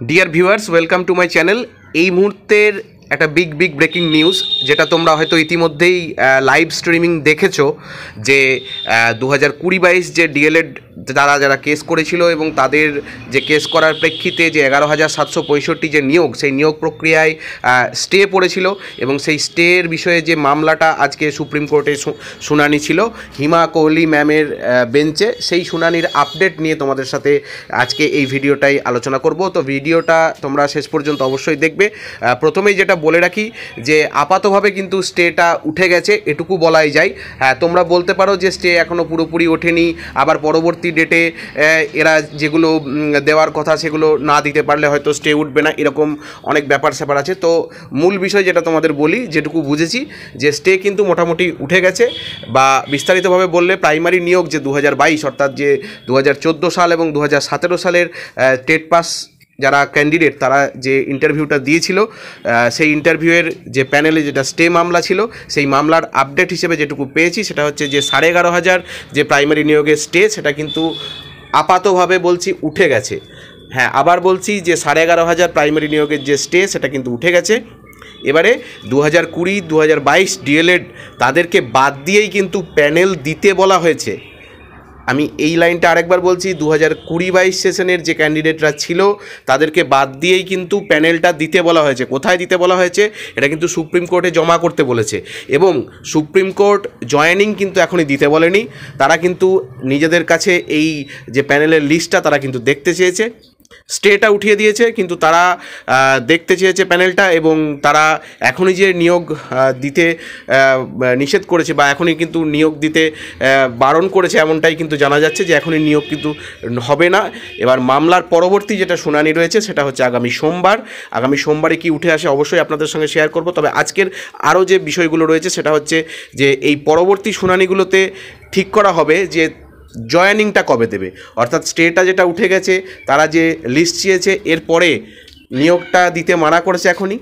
Dear viewers welcome to my channel. এই মুহূর্তের একটা বিগ ব্রেকিং নিউজ, যেটা তোমরা হয়তো ইতিমধ্যেই লাইভ স্ট্রিমিং দেখেছো, যে 2020-22 যে ডিএলএড যারা কেস করেছিল এবং তাদের যে কেস করার প্রেক্ষিতে যে 11,765 যে নিয়োগ, সেই নিয়োগ প্রক্রিয়ায় স্টে পড়েছিল এবং সেই স্টের বিষয়ে যে মামলাটা আজকে সুপ্রিম কোর্টে শুনানি ছিল হিমা কোহলি ম্যামের বেঞ্চে, সেই শুনানির আপডেট নিয়ে তোমাদের সাথে আজকে এই ভিডিওটাই আলোচনা করব। তো ভিডিওটা তোমরা শেষ পর্যন্ত অবশ্যই দেখবে। প্রথমেই যেটা বলে রাখি যে আপাতভাবে কিন্তু স্টেটা উঠে গেছে, এটুকু বলাই যায়। হ্যাঁ, তোমরা বলতে পারো যে স্টে এখনও পুরোপুরি ওঠেনি, আবার পরবর্তী ডেটে এরা যেগুলো দেওয়ার কথা সেগুলো না দিতে পারলে হয়তো স্টে উঠবে না, এরকম অনেক ব্যাপার স্যাপার আছে। তো মূল বিষয় যেটা তোমাদের বলি, যেটুকু বুঝেছি, যে স্টে কিন্তু মোটামুটি উঠে গেছে, বা বিস্তারিতভাবে বললে প্রাইমারি নিয়োগ যে 2022 অর্থাৎ যে 2014 সাল এবং 2017 সালের টেট পাস যারা ক্যান্ডিডেট তারা যে ইন্টারভিউটা দিয়েছিল, সেই ইন্টারভিউয়ের যে প্যানেলে যেটা স্টে মামলা ছিল, সেই মামলার আপডেট হিসেবে যেটুকু পেয়েছি সেটা হচ্ছে যে 11,500 যে প্রাইমারি নিয়োগের স্টে, সেটা কিন্তু আপাতভাবে বলছি উঠে গেছে। হ্যাঁ, আবার বলছি যে 11,500 প্রাইমারি নিয়োগের যে স্টে, সেটা কিন্তু উঠে গেছে। এবারে 2020-2022 ডিএলএড তাদেরকে বাদ দিয়েই কিন্তু প্যানেল দিতে বলা হয়েছে। আমি এই লাইনটা আরেকবার বলছি, 2020-22 সেশনের যে ক্যান্ডিডেটরা ছিল তাদেরকে বাদ দিয়েই কিন্তু প্যানেলটা দিতে বলা হয়েছে। কোথায় দিতে বলা হয়েছে? এটা কিন্তু সুপ্রিম কোর্টে জমা করতে বলেছে, এবং সুপ্রিম কোর্ট জয়েনিং কিন্তু এখনই দিতে বলেনি। তারা কিন্তু নিজেদের কাছে এই যে প্যানেলের লিস্টটা তারা কিন্তু দেখতে চেয়েছে। স্টেটা উঠিয়ে দিয়েছে, কিন্তু তারা দেখতে চেয়েছে প্যানেলটা, এবং তারা এখনই যে নিয়োগ দিতে নিষেধ করেছে বা এখনই কিন্তু নিয়োগ দিতে বারণ করেছে, এমনটাই কিন্তু জানা যাচ্ছে যে এখনই নিয়োগ কিন্তু হবে না। এবার মামলার পরবর্তী যেটা শুনানি রয়েছে সেটা হচ্ছে আগামী সোমবার। আগামী সোমবারে কি উঠে আসে অবশ্যই আপনাদের সঙ্গে শেয়ার করব। তবে আজকের আরও যে বিষয়গুলো রয়েছে সেটা হচ্ছে যে এই পরবর্তী শুনানিগুলোতে ঠিক করা হবে যে জয়েনিংটা কবে দেবে, অর্থাৎ স্টেটা যেটা উঠে গেছে, তারা যে লিস্ট চেয়েছে এরপরে নিয়োগটা দিতে মানা করেছে, এখনই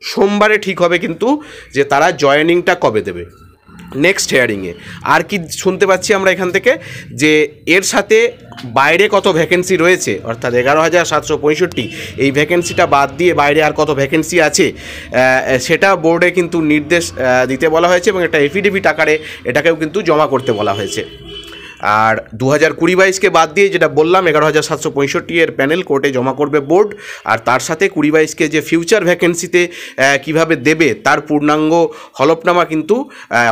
সোমবারে ঠিক হবে কিন্তু যে তারা জয়েনিংটা কবে দেবে নেক্সট হিয়ারিংয়ে। আর কি শুনতে পাচ্ছি আমরা এখান থেকে, যে এর সাথে বাইরে কত ভ্যাকেন্সি রয়েছে, অর্থাৎ 11,765 এই ভ্যাকেন্সিটা বাদ দিয়ে বাইরে আর কত ভ্যাকেন্সি আছে সেটা বোর্ডে কিন্তু নির্দেশ দিতে বলা হয়েছে, এবং একটা এফিডেভিট আকারে এটাকেও কিন্তু জমা করতে বলা হয়েছে। আর 2020-22কে বাদ দিয়ে যেটা বললাম 11,765 এর প্যানেল কোর্টে জমা করবে বোর্ড, আর তার সাথে 2022-কে যে ফিউচার ভ্যাকেন্সিতে কিভাবে দেবে তার পূর্ণাঙ্গ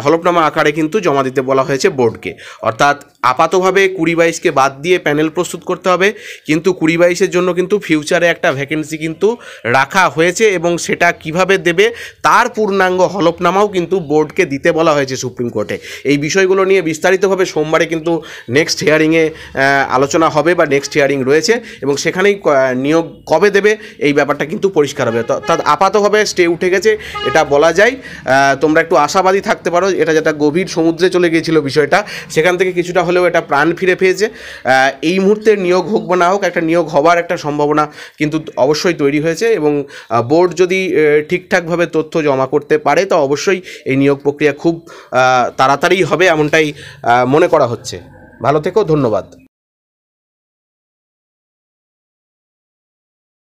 হলফনামা আকারে কিন্তু জমা দিতে বলা হয়েছে বোর্ডকে। অর্থাৎ আপাতভাবে 2022-কে বাদ দিয়ে প্যানেল প্রস্তুত করতে হবে, কিন্তু 2022-এর জন্য কিন্তু ফিউচারে একটা ভ্যাকেন্সি কিন্তু রাখা হয়েছে, এবং সেটা কিভাবে দেবে তার পূর্ণাঙ্গ হলফনামাও কিন্তু বোর্ডকে দিতে বলা হয়েছে সুপ্রিম কোর্টে। এই বিষয়গুলো নিয়ে বিস্তারিতভাবে সোমবারে কিন্তু নেক্সট হিয়ারিংয়ে আলোচনা হবে, বা নেক্সট হিয়ারিং রয়েছে, এবং সেখানেই নিয়োগ কবে দেবে এই ব্যাপারটা কিন্তু পরিষ্কার হবে। অর্থাৎ আপাতভাবে স্টে উঠে গেছে এটা বলা যায়। তোমরা একটু আশাবাদী থাকতে পারো, এটা যেটা গভীর সমুদ্রে চলে গিয়েছিল বিষয়টা, সেখান থেকে কিছুটা হলেও এটা প্রাণ ফিরে পেয়েছে। এই মুহূর্তে নিয়োগ হোক বা না হোক, একটা নিয়োগ হওয়ার একটা সম্ভাবনা কিন্তু অবশ্যই তৈরি হয়েছে, এবং বোর্ড যদি ঠিকঠাকভাবে তথ্য জমা করতে পারে তো অবশ্যই এই নিয়োগ প্রক্রিয়া খুব তাড়াতাড়ি হবে, এমনটাই মনে করা হচ্ছে। ভালো থেকো, ধন্যবাদ।